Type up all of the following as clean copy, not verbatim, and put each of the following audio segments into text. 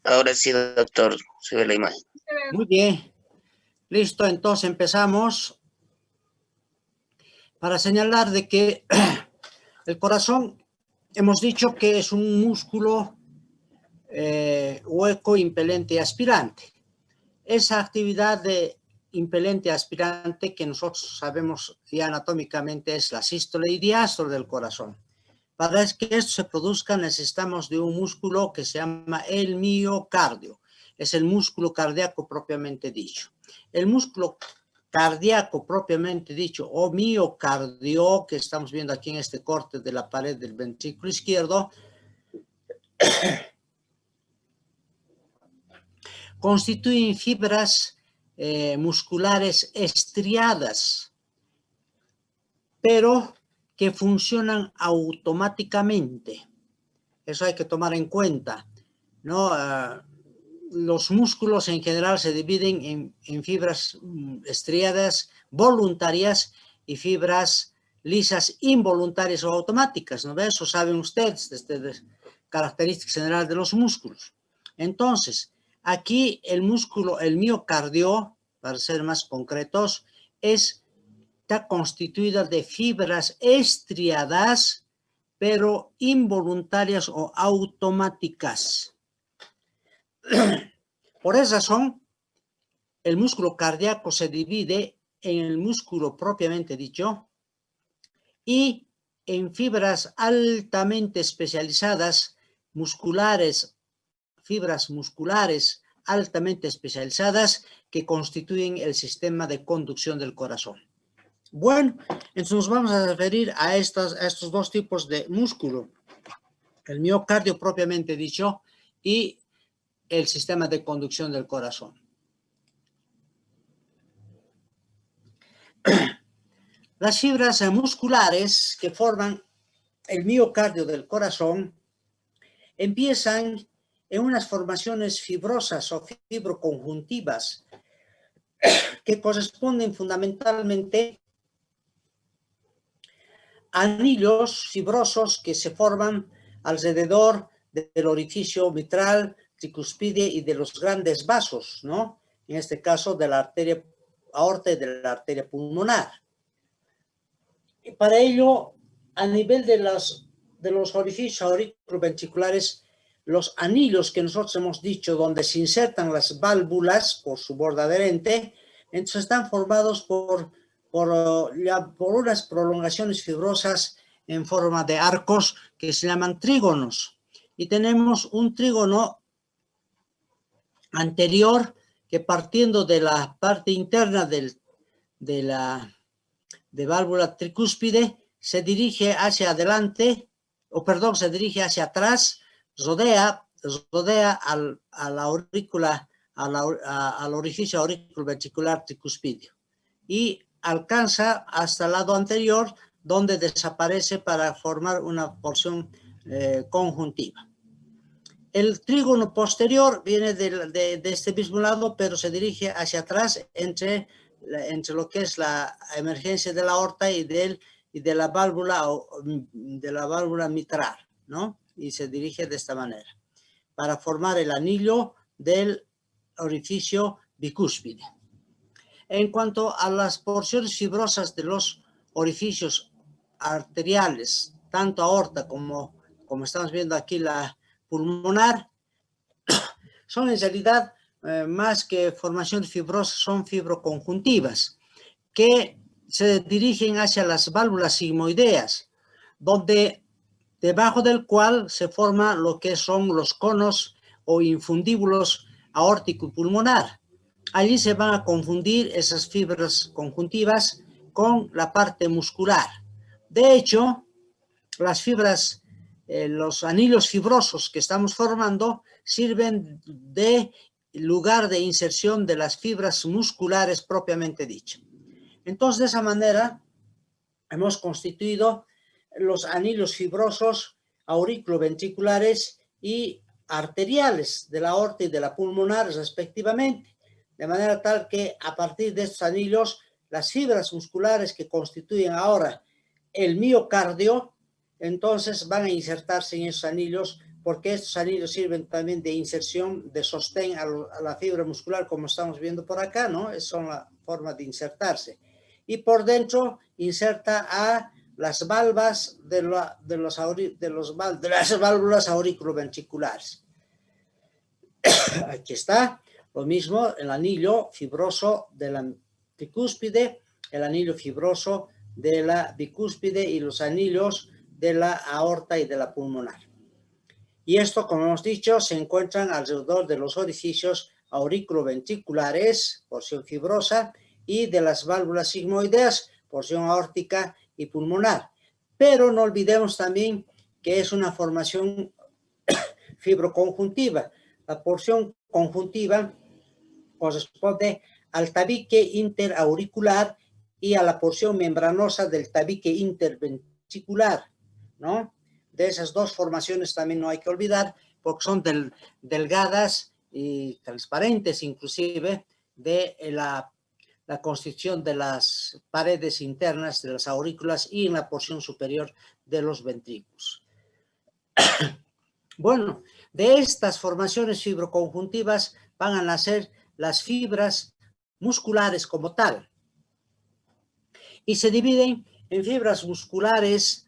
Ahora sí, doctor, se ve la imagen. Muy bien. Listo, entonces empezamos para señalar de que el corazón, hemos dicho que es un músculo hueco, impelente y aspirante. Esa actividad de impelente aspirante que nosotros sabemos ya anatómicamente es la sístole y diástole del corazón. Para que esto se produzca necesitamos de un músculo que se llama el miocardio. Es el músculo cardíaco propiamente dicho. El músculo cardíaco propiamente dicho o miocardio que estamos viendo aquí en este corte de la pared del ventrículo izquierdo constituyen fibras musculares estriadas, pero que funcionan automáticamente. Eso hay que tomar en cuenta, ¿no? Los músculos en general se dividen en fibras estriadas voluntarias y fibras lisas involuntarias o automáticas, ¿no? Eso saben ustedes, características generales de los músculos. Entonces, aquí el músculo, el miocardio, para ser más concretos, está constituida de fibras estriadas, pero involuntarias o automáticas. Por esa razón, el músculo cardíaco se divide en el músculo propiamente dicho y en fibras altamente especializadas, fibras musculares altamente especializadas que constituyen el sistema de conducción del corazón. Bueno, entonces nos vamos a referir a estos dos tipos de músculo, el miocardio propiamente dicho y el sistema de conducción del corazón. Las fibras musculares que forman el miocardio del corazón empiezan en unas formaciones fibrosas o fibroconjuntivas que corresponden fundamentalmente a anillos fibrosos que se forman alrededor del orificio mitral, tricuspide y de los grandes vasos, ¿no? En este caso de la arteria aorta y de la arteria pulmonar. Y para ello, a nivel de los orificios auriculoventriculares, los anillos que nosotros hemos dicho, donde se insertan las válvulas por su borde adherente, entonces están formados por unas prolongaciones fibrosas en forma de arcos que se llaman trígonos. Y tenemos un trígono anterior que partiendo de la parte interna de válvula tricúspide se dirige hacia adelante, se dirige hacia atrás, rodea a la aurícula, al orificio auriculoventricular tricuspidio y alcanza hasta el lado anterior donde desaparece para formar una porción conjuntiva. El trígono posterior viene de este mismo lado, pero se dirige hacia atrás entre lo que es la emergencia de la aorta y de la válvula mitral, ¿no? Y se dirige de esta manera, para formar el anillo del orificio bicúspide. En cuanto a las porciones fibrosas de los orificios arteriales, tanto aorta como estamos viendo aquí la pulmonar, son en realidad más que formaciones fibrosas, son fibroconjuntivas que se dirigen hacia las válvulas sigmoideas, donde debajo del cual se forma lo que son los conos o infundíbulos aórtico y pulmonar. Allí se van a confundir esas fibras conjuntivas con la parte muscular. De hecho, las fibras, los anillos fibrosos que estamos formando sirven de lugar de inserción de las fibras musculares propiamente dicho. Entonces, de esa manera, hemos constituido los anillos fibrosos auriculoventriculares y arteriales de la aorta y de la pulmonar respectivamente, de manera tal que a partir de estos anillos, las fibras musculares que constituyen ahora el miocardio, entonces van a insertarse en esos anillos porque estos anillos sirven también de inserción, de sostén a la fibra muscular, como estamos viendo por acá, ¿no? Son la forma de insertarse. Y por dentro inserta a las valvas de las válvulas auriculoventriculares. Aquí está, lo mismo, el anillo fibroso de la tricúspide, el anillo fibroso de la bicúspide y los anillos de la aorta y de la pulmonar. Y esto, como hemos dicho, se encuentran alrededor de los orificios auriculoventriculares, porción fibrosa, y de las válvulas sigmoideas, porción aórtica y pulmonar. Pero no olvidemos también que es una formación fibroconjuntiva. La porción conjuntiva corresponde al tabique interauricular y a la porción membranosa del tabique interventricular, ¿no? De esas dos formaciones también no hay que olvidar, porque son delgadas y transparentes inclusive de la constitución de las paredes internas de las aurículas y en la porción superior de los ventrículos. Bueno, de estas formaciones fibroconjuntivas van a nacer las fibras musculares como tal. Y se dividen en fibras musculares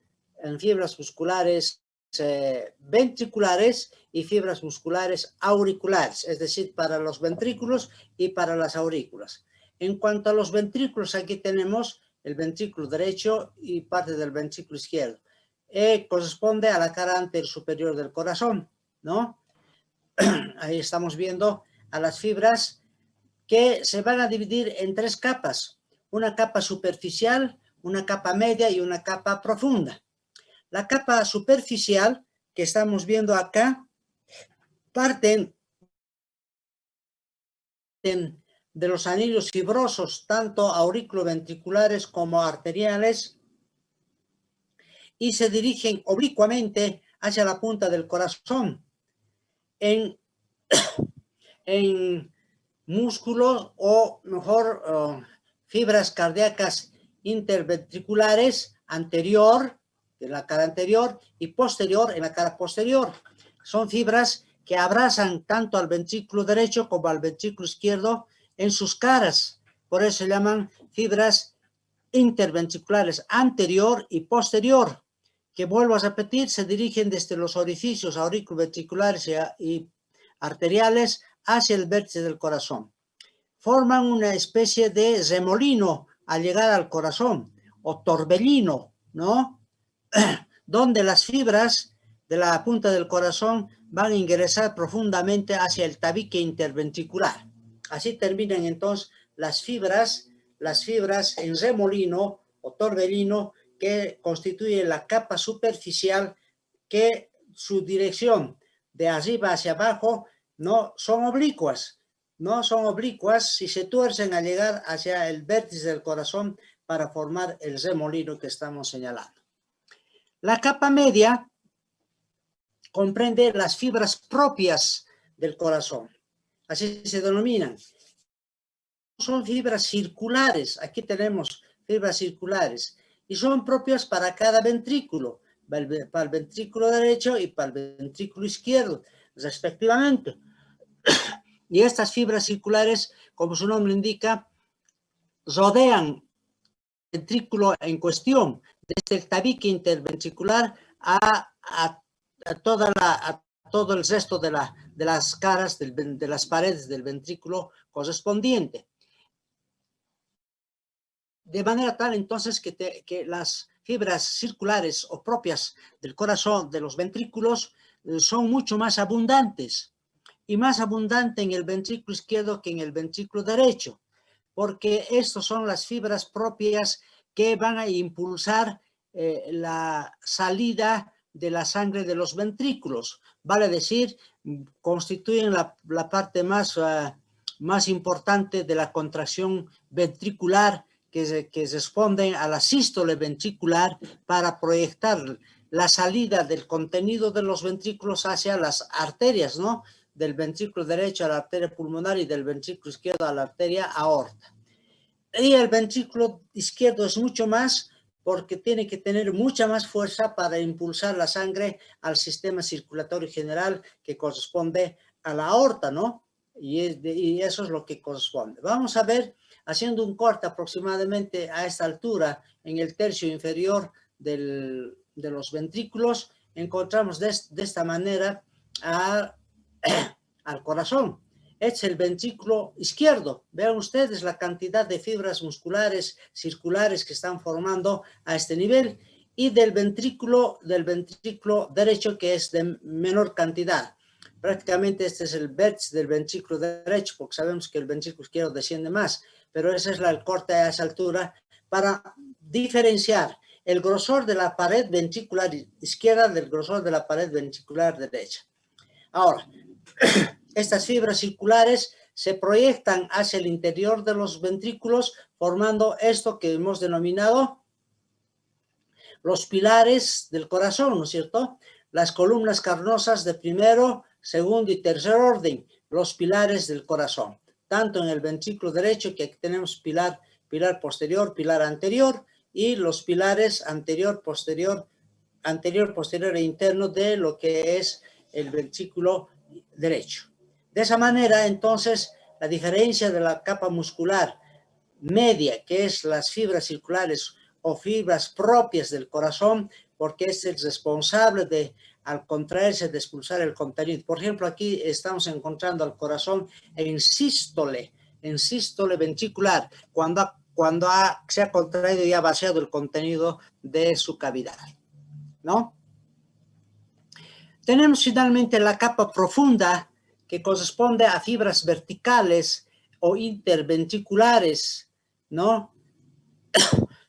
ventriculares y fibras musculares auriculares, es decir, para los ventrículos y para las aurículas. En cuanto a los ventrículos, aquí tenemos el ventrículo derecho y parte del ventrículo izquierdo. Corresponde a la cara anterior superior del corazón, ¿no? Ahí estamos viendo a las fibras que se van a dividir en tres capas. Una capa superficial, una capa media y una capa profunda. La capa superficial que estamos viendo acá parten de los anillos fibrosos, tanto auriculoventriculares como arteriales, y se dirigen oblicuamente hacia la punta del corazón en músculos o mejor fibras cardíacas interventriculares anterior, de la cara anterior, y posterior en la cara posterior. Son fibras que abrazan tanto al ventrículo derecho como al ventrículo izquierdo en sus caras. Por eso se llaman fibras interventriculares anterior y posterior, que vuelvo a repetir, se dirigen desde los orificios auriculoventriculares y arteriales hacia el vértice del corazón. Forman una especie de remolino al llegar al corazón, o torbellino, ¿no? Donde las fibras de la punta del corazón van a ingresar profundamente hacia el tabique interventricular. Así terminan entonces las fibras en remolino o torbellino que constituyen la capa superficial, que su dirección de arriba hacia abajo no son oblicuas, y se tuercen al llegar hacia el vértice del corazón para formar el remolino que estamos señalando. La capa media comprende las fibras propias del corazón, así se denominan. Son fibras circulares, aquí tenemos fibras circulares, y son propias para cada ventrículo, para el ventrículo derecho y para el ventrículo izquierdo, respectivamente. Y estas fibras circulares, como su nombre indica, rodean el ventrículo en cuestión, desde el tabique interventricular a todo el resto de las caras, de las paredes del ventrículo correspondiente. De manera tal, entonces, que las fibras circulares o propias del corazón, de los ventrículos, son mucho más abundantes, y más abundante en el ventrículo izquierdo que en el ventrículo derecho, porque estas son las fibras propias que van a impulsar la salida de la sangre de los ventrículos. Vale decir, constituyen la parte más importante de la contracción ventricular, que responden a la sístole ventricular para proyectar la salida del contenido de los ventrículos hacia las arterias, ¿no? Del ventrículo derecho a la arteria pulmonar y del ventrículo izquierdo a la arteria aorta. Y el ventrículo izquierdo es mucho más porque tiene que tener mucha más fuerza para impulsar la sangre al sistema circulatorio general que corresponde a la aorta, ¿no? Y eso es lo que corresponde. Vamos a ver, haciendo un corte aproximadamente a esta altura, en el tercio inferior de los ventrículos, encontramos de esta manera al corazón. Es el ventrículo izquierdo. Vean ustedes la cantidad de fibras musculares circulares que están formando a este nivel, y del ventrículo derecho, que es de menor cantidad. Prácticamente este es el vértice del ventrículo derecho, porque sabemos que el ventrículo izquierdo desciende más, pero ese es el corte a esa altura para diferenciar el grosor de la pared ventricular izquierda del grosor de la pared ventricular derecha. Ahora, estas fibras circulares se proyectan hacia el interior de los ventrículos, formando esto que hemos denominado los pilares del corazón, ¿no es cierto? Las columnas carnosas de primero, segundo y tercer orden, los pilares del corazón. Tanto en el ventrículo derecho, que aquí tenemos pilar posterior, pilar anterior, y los pilares anterior, posterior e interno de lo que es el ventrículo derecho. De esa manera, entonces, la diferencia de la capa muscular media, que es las fibras circulares o fibras propias del corazón, porque es el responsable de, al contraerse, de expulsar el contenido. Por ejemplo, aquí estamos encontrando al corazón en sístole ventricular, cuando se ha contraído y ha vaciado el contenido de su cavidad, ¿no? Tenemos finalmente la capa profunda, que corresponde a fibras verticales o interventriculares, ¿no?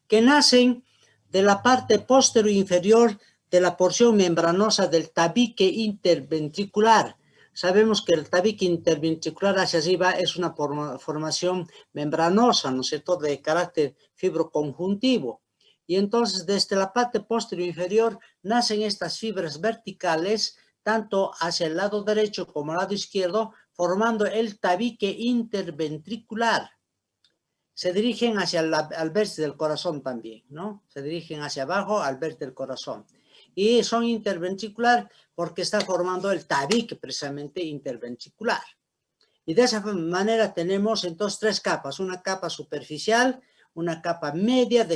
Que nacen de la parte posterior inferior de la porción membranosa del tabique interventricular. Sabemos que el tabique interventricular hacia arriba es una formación membranosa, ¿no es cierto?, de carácter fibroconjuntivo. Y entonces, desde la parte posterior inferior nacen estas fibras verticales, tanto hacia el lado derecho como el lado izquierdo, formando el tabique interventricular. Se dirigen hacia al vértice del corazón también, ¿no? Se dirigen hacia abajo al vértice del corazón. Y son interventricular porque está formando el tabique precisamente interventricular. Y de esa manera tenemos entonces tres capas: una capa superficial, una capa media,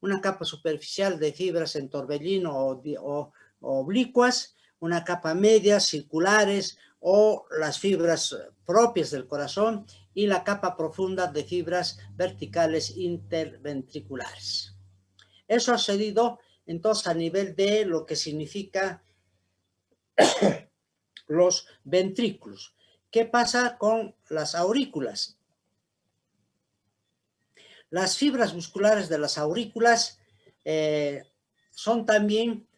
una capa superficial de fibras en torbellino o oblicuas, una capa media, circulares o las fibras propias del corazón, y la capa profunda de fibras verticales interventriculares. Eso ha sucedido entonces a nivel de lo que significa los ventrículos. ¿Qué pasa con las aurículas? Las fibras musculares de las aurículas son también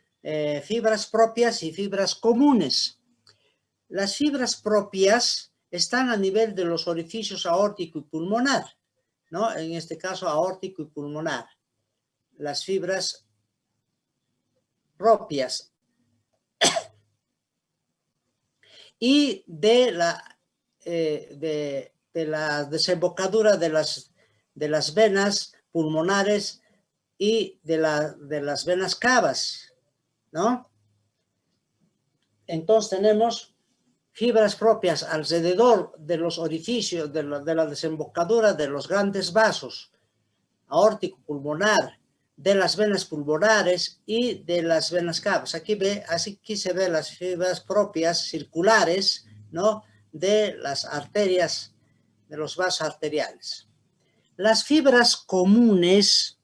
fibras propias y fibras comunes. Las fibras propias están a nivel de los orificios aórtico y pulmonar, ¿no? En este caso, aórtico y pulmonar. Las fibras propias. Y de la desembocadura de las venas pulmonares y de las venas cavas, ¿no? Entonces tenemos fibras propias alrededor de los orificios, de la desembocadura de los grandes vasos aórtico pulmonar, de las venas pulmonares y de las venas cavas. Aquí se ve las fibras propias circulares, ¿no?, de las arterias, de los vasos arteriales. Las fibras comunes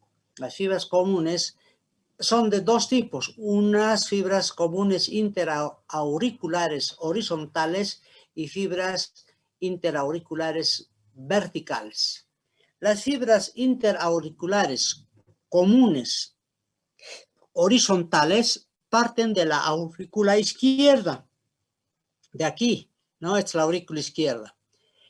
son de dos tipos: unas fibras comunes interauriculares horizontales y fibras interauriculares verticales. Las fibras interauriculares comunes horizontales parten de la aurícula izquierda, de aquí, ¿no? Esta es la aurícula izquierda.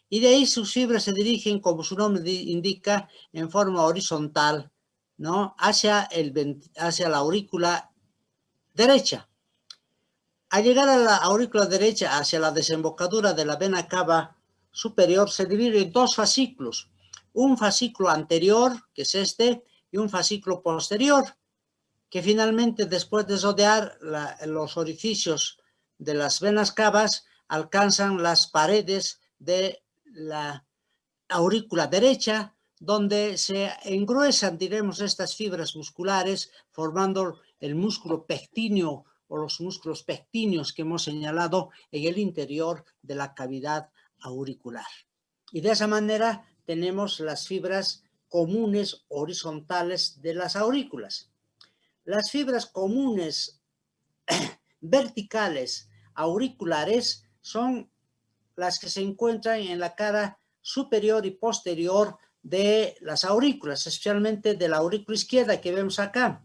Y de ahí sus fibras se dirigen, como su nombre indica, en forma horizontal, ¿no?, hacia la aurícula derecha. Al llegar a la aurícula derecha, hacia la desembocadura de la vena cava superior, se divide en dos fascículos: un fascículo anterior, que es este, y un fascículo posterior, que finalmente, después de rodear los orificios de las venas cavas, alcanzan las paredes de la aurícula derecha, donde se engruesan, diremos, estas fibras musculares, formando el músculo pectíneo o los músculos pectíneos que hemos señalado en el interior de la cavidad auricular. Y de esa manera tenemos las fibras comunes horizontales de las aurículas. Las fibras comunes verticales auriculares son las que se encuentran en la cara superior y posterior de las aurículas, especialmente de la aurícula izquierda que vemos acá,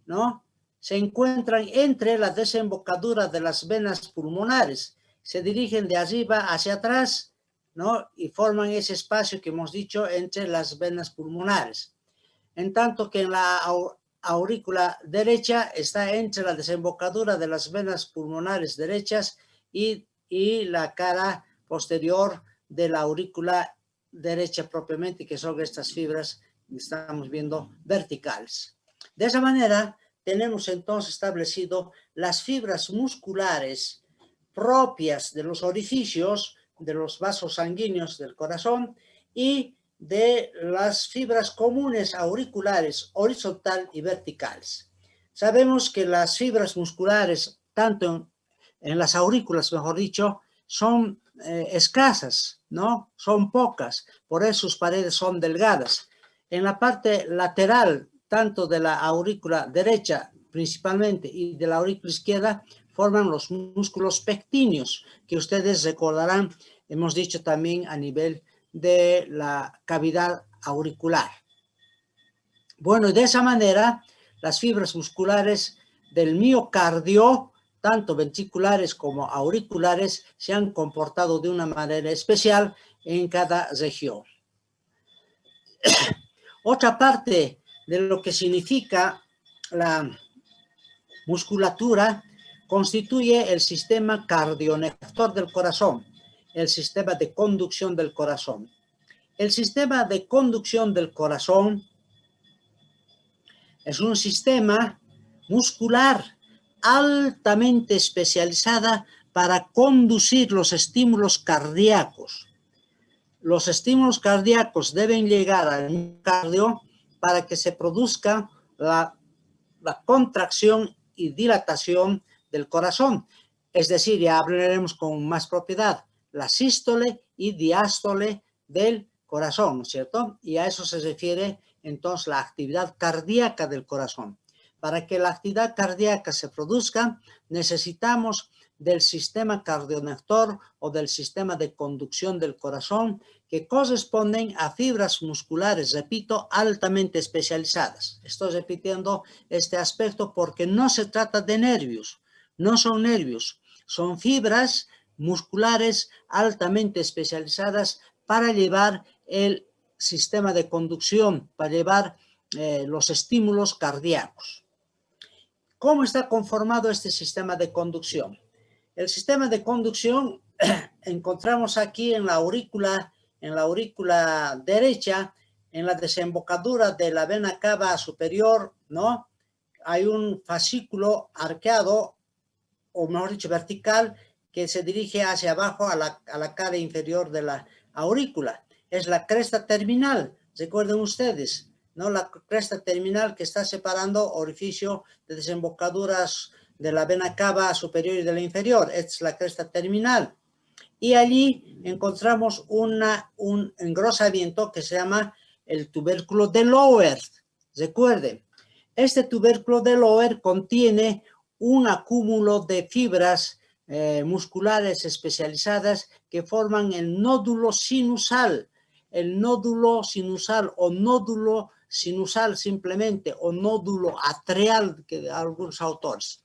¿no? Se encuentran entre la desembocadura de las venas pulmonares, se dirigen de arriba hacia atrás, ¿no? Y forman ese espacio que hemos dicho entre las venas pulmonares. En tanto que en la aurícula derecha está entre la desembocadura de las venas pulmonares derechas y la cara posterior de la aurícula derecha propiamente, que son estas fibras que estamos viendo verticales. De esa manera tenemos entonces establecido las fibras musculares propias de los orificios, de los vasos sanguíneos del corazón y de las fibras comunes auriculares horizontal y verticales. Sabemos que las fibras musculares, tanto en las aurículas, mejor dicho, son escasas, ¿no? Son pocas, por eso sus paredes son delgadas. En la parte lateral, tanto de la aurícula derecha principalmente y de la aurícula izquierda, forman los músculos pectíneos, que ustedes recordarán, hemos dicho también a nivel de la cavidad auricular. Bueno, y de esa manera, las fibras musculares del miocardio, tanto ventriculares como auriculares, se han comportado de una manera especial en cada región. Otra parte de lo que significa la musculatura constituye el sistema cardionector del corazón, el sistema de conducción del corazón. El sistema de conducción del corazón es un sistema muscular altamente especializada para conducir los estímulos cardíacos. Los estímulos cardíacos deben llegar al miocardio para que se produzca la contracción y dilatación del corazón. Es decir, ya hablaremos con más propiedad, la sístole y diástole del corazón, ¿no es cierto? Y a eso se refiere entonces la actividad cardíaca del corazón. Para que la actividad cardíaca se produzca, necesitamos del sistema cardionector o del sistema de conducción del corazón que corresponden a fibras musculares, repito, altamente especializadas. Estoy repitiendo este aspecto porque no se trata de nervios, no son nervios, son fibras musculares altamente especializadas para llevar el sistema de conducción, para llevar los estímulos cardíacos. ¿Cómo está conformado este sistema de conducción? El sistema de conducción encontramos aquí en la aurícula derecha, en la desembocadura de la vena cava superior, ¿no? Hay un fascículo arqueado, o mejor dicho, vertical, que se dirige hacia abajo a la cara inferior de la aurícula. Es la cresta terminal, recuerden ustedes, ¿no? La cresta terminal que está separando orificio de desembocaduras de la vena cava superior y de la inferior. Es la cresta terminal. Y allí encontramos un engrosamiento que se llama el tubérculo de Lower. Recuerden, este tubérculo de Lower contiene un acúmulo de fibras musculares especializadas que forman el nódulo sinusal. El nódulo sinusal o nódulo sinusal simplemente, o nódulo atrial, que de algunos autores.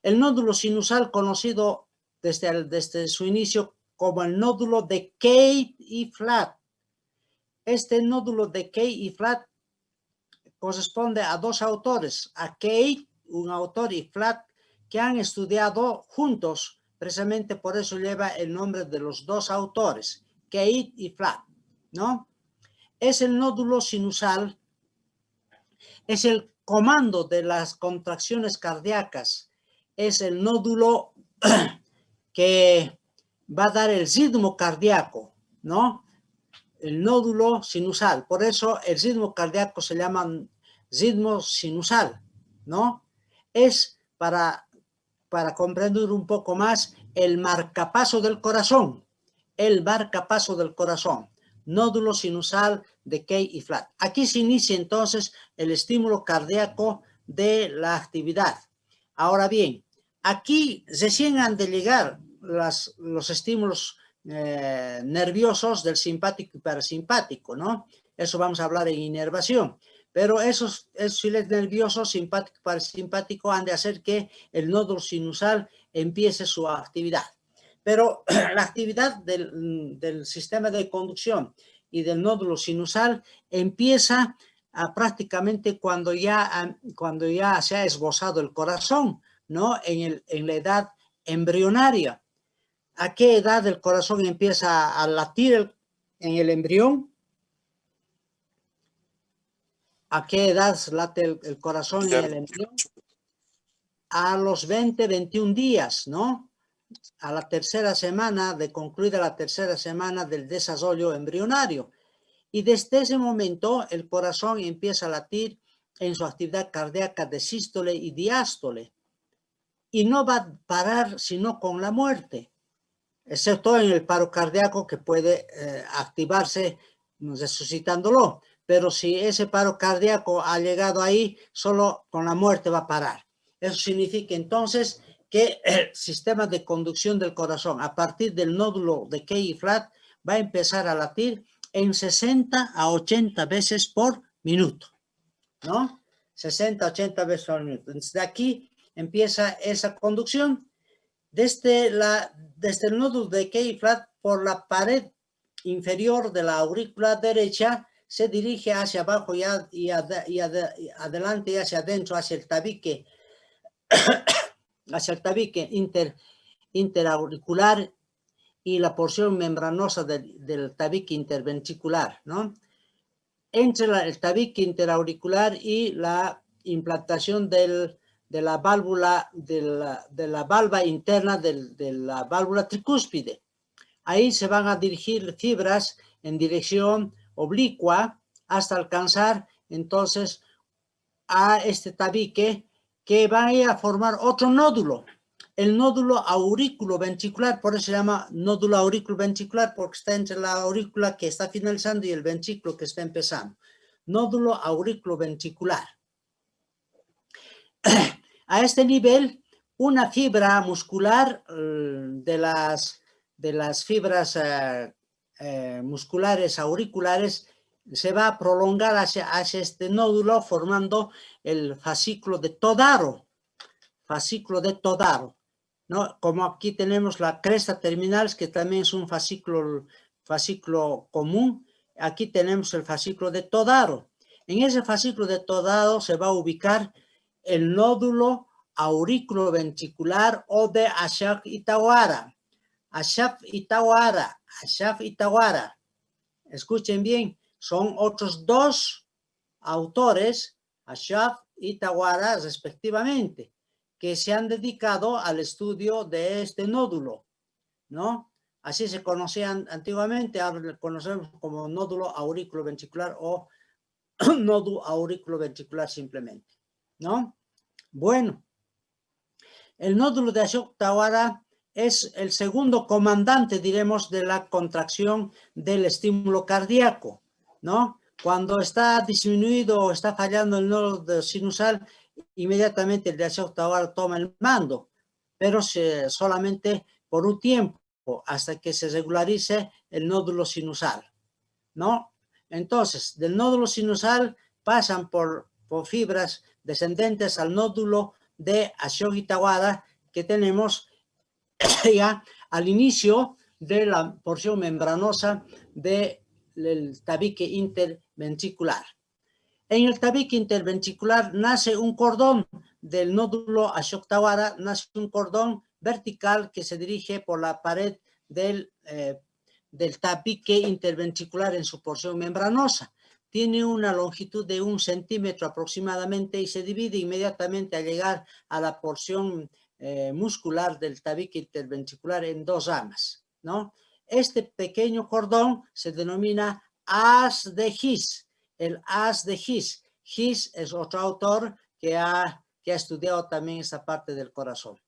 El nódulo sinusal, conocido desde su inicio como el nódulo de Kate y Flat. Este nódulo de Kate y Flat corresponde a dos autores, a Kate, un autor, y Flat, que han estudiado juntos. Precisamente por eso lleva el nombre de los dos autores, Kate y Flat, ¿no? es el nódulo sinusal, es el comando de las contracciones cardíacas, es el nódulo que va a dar el ritmo cardíaco, ¿no? El nódulo sinusal. Por eso el ritmo cardíaco se llama ritmo sinusal, ¿no? Es para comprender un poco más el marcapaso del corazón, nódulo sinusal de Kay y Flat. Aquí se inicia entonces el estímulo cardíaco de la actividad. Ahora bien, aquí recién han de llegar los estímulos nerviosos del simpático y parasimpático, ¿no? Eso vamos a hablar en inervación. Pero esos filetes nerviosos, simpático y parasimpático, han de hacer que el nódulo sinusal empiece su actividad. Pero la actividad del sistema de conducción y del nódulo sinusal empieza prácticamente cuando ya se ha esbozado el corazón, ¿no? En la edad embrionaria. ¿A qué edad el corazón empieza a latir en el embrión? ¿A qué edad late el corazón en el embrión? A los 20, 21 días, ¿no? A la tercera semana, de concluida la tercera semana del desarrollo embrionario. Y desde ese momento el corazón empieza a latir en su actividad cardíaca de sístole y diástole. Y no va a parar sino con la muerte, excepto en el paro cardíaco que puede activarse resucitándolo. Pero si ese paro cardíaco ha llegado ahí, solo con la muerte va a parar. Eso significa entonces que el sistema de conducción del corazón a partir del nódulo de Kay y Flat va a empezar a latir en 60 a 80 veces por minuto, ¿no? 60 a 80 veces por minuto. Entonces, de aquí empieza esa conducción desde el nódulo de Kay y Flat por la pared inferior de la aurícula derecha, se dirige hacia abajo y adelante y hacia adentro, hacia el tabique interauricular y la porción membranosa del tabique interventricular, ¿no? Entre el tabique interauricular y la implantación de la válvula, de la valva interna de la válvula tricúspide. Ahí se van a dirigir fibras en dirección oblicua hasta alcanzar entonces a este tabique, que va a formar otro nódulo, el nódulo aurículo-ventricular. Por eso se llama nódulo aurículo-ventricular, porque está entre la aurícula que está finalizando y el ventrículo que está empezando. Nódulo aurículo-ventricular. A este nivel, una fibra muscular de las fibras musculares auriculares se va a prolongar hacia este nódulo, formando el fascículo de Todaro. ¿No? Como aquí tenemos la cresta terminal, que también es un fascículo común, aquí tenemos el fascículo de Todaro. En ese fascículo de Todaro se va a ubicar el nódulo aurículo-ventricular o de Asaf-Itawara. Asaf-Itawara. Escuchen bien, son otros dos autores, Asaf y Itawara respectivamente, que se han dedicado al estudio de este nódulo, ¿no? Así se conocían antiguamente, ahora lo conocemos como nódulo aurículo-ventricular o nódulo aurículo-ventricular simplemente, ¿no? Bueno, el nódulo de Asaf-Itawara es el segundo comandante, diremos, de la contracción del estímulo cardíaco, ¿no? Cuando está disminuido o está fallando el nódulo sinusal, inmediatamente el de Asaf-Itawara toma el mando, pero solamente por un tiempo, hasta que se regularice el nódulo sinusal, ¿no? Entonces, del nódulo sinusal pasan por fibras descendentes al nódulo de Asaf-Itawara que tenemos ya al inicio de la porción membranosa del tabique interventricular. En el tabique interventricular nace un cordón del nódulo Asaf-Itawara, nace un cordón vertical que se dirige por la pared del del tabique interventricular en su porción membranosa. Tiene una longitud de 1 centímetro aproximadamente y se divide inmediatamente al llegar a la porción muscular del tabique interventricular en 2 ramas, ¿no? Este pequeño cordón se denomina haz de His, el haz de His. His es otro autor que ha estudiado también esta parte del corazón.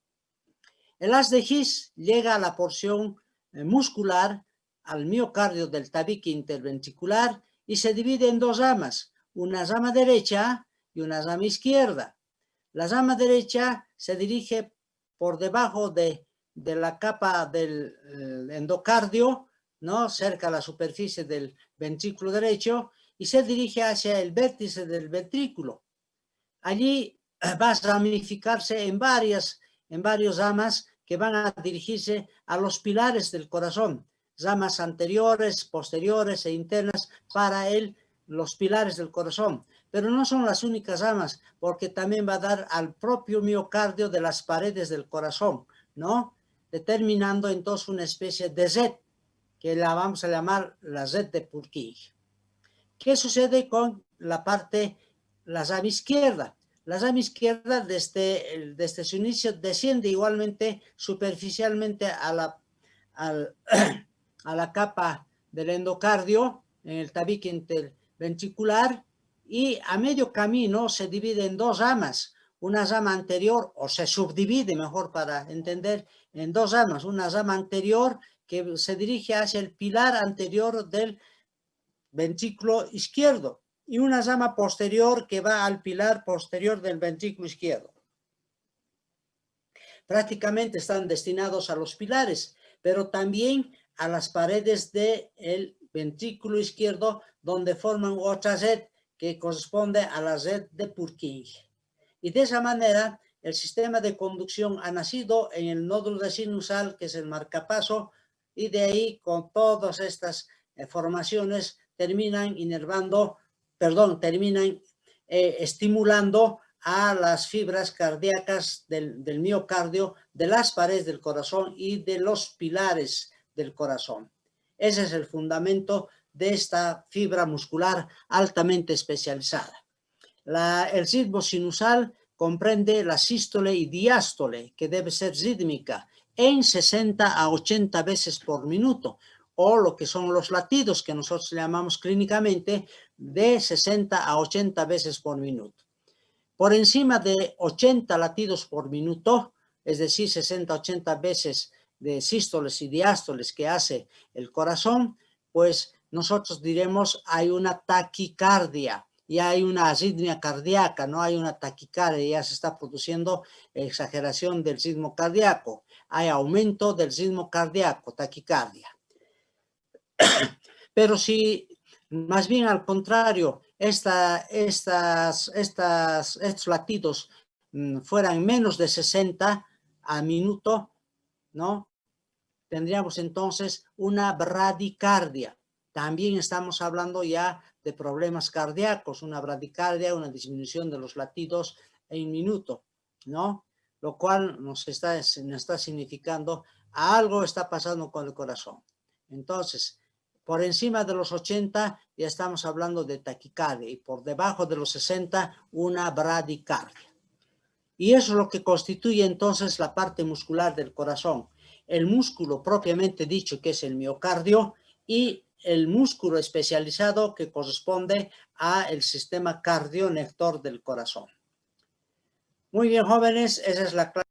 El haz de His llega a la porción muscular, al miocardio del tabique interventricular, y se divide en 2 ramas, una rama derecha y una rama izquierda. La rama derecha se dirige por debajo de la capa del endocardio, ¿no? Cerca a la superficie del ventrículo derecho, y se dirige hacia el vértice del ventrículo. Allí va a ramificarse en varias ramas que van a dirigirse a los pilares del corazón, ramas anteriores, posteriores e internas para los pilares del corazón. Pero no son las únicas ramas, porque también va a dar al propio miocardio de las paredes del corazón, ¿no? Determinando entonces una especie de red, que la vamos a llamar la red de Purkinje. ¿Qué sucede con la rama izquierda? La rama izquierda desde su inicio desciende igualmente superficialmente a la capa del endocardio, en el tabique interventricular, y a medio camino se divide en 2 ramas. Una rama anterior, o se subdivide, mejor para entender, en 2 ramas. Una rama anterior que se dirige hacia el pilar anterior del ventrículo izquierdo, y una rama posterior que va al pilar posterior del ventrículo izquierdo. Prácticamente están destinados a los pilares, pero también a las paredes del ventrículo izquierdo, donde forman otra red que corresponde a la red de Purkinje. Y de esa manera, el sistema de conducción ha nacido en el nódulo de sinusal, que es el marcapaso, y de ahí, con todas estas formaciones, terminan estimulando a las fibras cardíacas del miocardio, de las paredes del corazón y de los pilares del corazón. Ese es el fundamento de esta fibra muscular altamente especializada. El ritmo sinusal comprende la sístole y diástole, que debe ser rítmica en 60 a 80 veces por minuto, o lo que son los latidos, que nosotros llamamos clínicamente de 60 a 80 veces por minuto. Por encima de 80 latidos por minuto, es decir, 60 a 80 veces de sístoles y diástoles que hace el corazón, pues nosotros diremos hay una taquicardia y hay una arritmia cardíaca, no hay una taquicardia, ya se está produciendo exageración del ritmo cardíaco, hay aumento del ritmo cardíaco, taquicardia. Pero si más bien al contrario, estos latidos fueran menos de 60 al minuto, ¿no? Tendríamos entonces una bradicardia. También estamos hablando ya de problemas cardíacos, una bradicardia, una disminución de los latidos en minuto, ¿no? Lo cual nos está significando algo está pasando con el corazón. Entonces, por encima de los 80 ya estamos hablando de taquicardia y por debajo de los 60 una bradicardia. Y eso es lo que constituye entonces la parte muscular del corazón. El músculo propiamente dicho, que es el miocardio, y el músculo especializado que corresponde al sistema cardionector del corazón. Muy bien, jóvenes, esa es la clase.